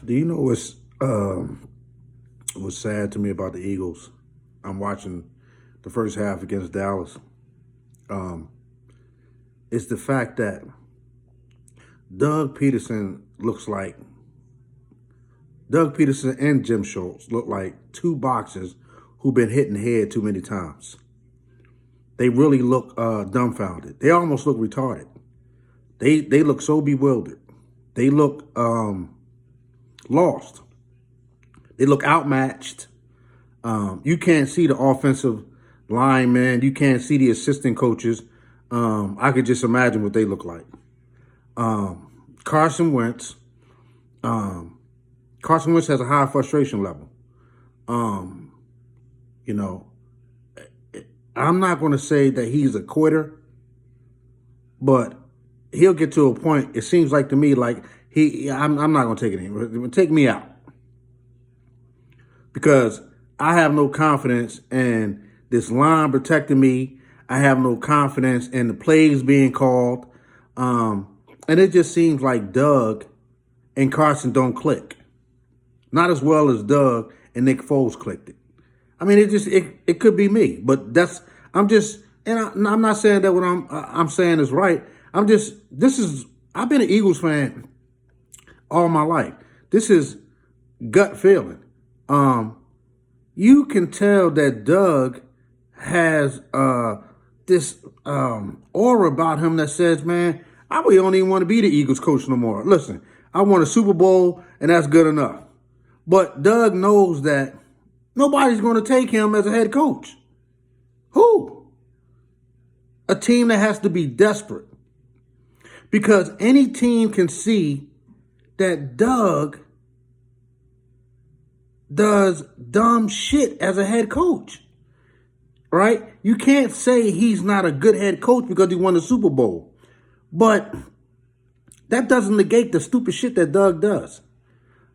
Do you know what's sad to me about the Eagles? I'm watching the first half against Dallas. Um, it's the fact that Doug Peterson looks like Doug Peterson and Jim Schultz look like two boxers who've been hit in the head too many times. They really look dumbfounded. They almost look retarded. They look so bewildered. They look lost. They look outmatched. You can't see the offensive linemen. You can't see the assistant coaches. I could just imagine what they look like. Carson Wentz. Carson Wentz has a high frustration level. You know, I'm not going to say that he's a quitter, but he'll get to a point. It seems like to me like I'm not going to take it anymore. Take me out because I have no confidence in this line protecting me. I have no confidence in the plays being called. And it just seems like Doug and Carson don't click. Not as well as Doug and Nick Foles clicked it. I mean, it could be me, but I'm not saying that what I'm saying is right. I've been an Eagles fan all my life. This is gut feeling. You can tell that Doug has this aura about him that says, man, I really don't even want to be the Eagles coach no more. Listen, I won a Super Bowl, and that's good enough. But Doug knows that nobody's going to take him as a head coach. Who? A team that has to be desperate. Because any team can see that Doug does dumb shit as a head coach. Right? You can't say he's not a good head coach because he won the Super Bowl. But that doesn't negate the stupid shit that Doug does.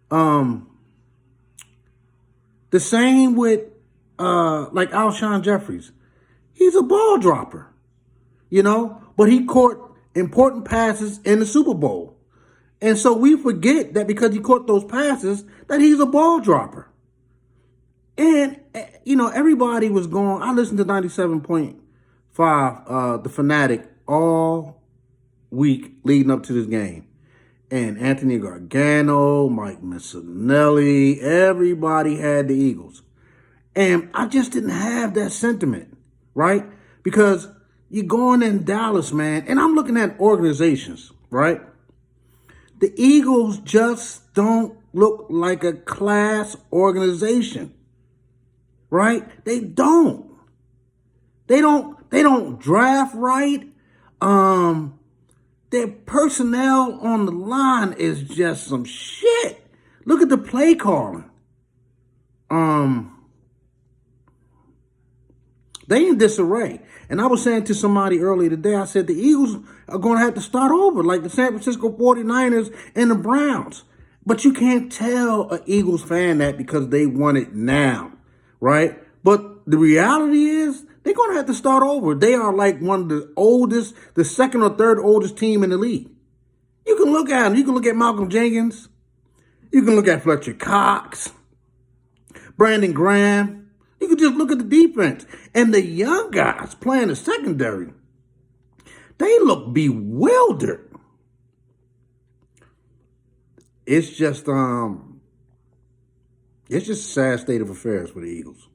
The same with like Alshon Jeffries. He's a ball dropper, but he caught important passes in the Super Bowl. And so we forget that because he caught those passes, that he's a ball dropper. And, everybody was going, I listened to 97.5, The Fanatic, all week leading up to this game. And Anthony Gargano, Mike Missinelli, everybody had the Eagles. And I just didn't have that sentiment, right? Because you're going in Dallas, man, and I'm looking at organizations, right? The Eagles just don't look like a class organization, right? They don't. They don't draft right. Their personnel on the line is just some shit. Look at the play calling. They in disarray. And I was saying to somebody earlier today, I said the Eagles are going to have to start over like the San Francisco 49ers and the Browns. But you can't tell an Eagles fan that because they want it now, right? But the reality is they're going to have to start over. They are like one of the oldest, the second or third oldest team in the league. You can look at them. You can look at Malcolm Jenkins. You can look at Fletcher Cox, Brandon Graham. You can just look at the defense. And the young guys playing the secondary, they look bewildered. It's just a sad state of affairs for the Eagles.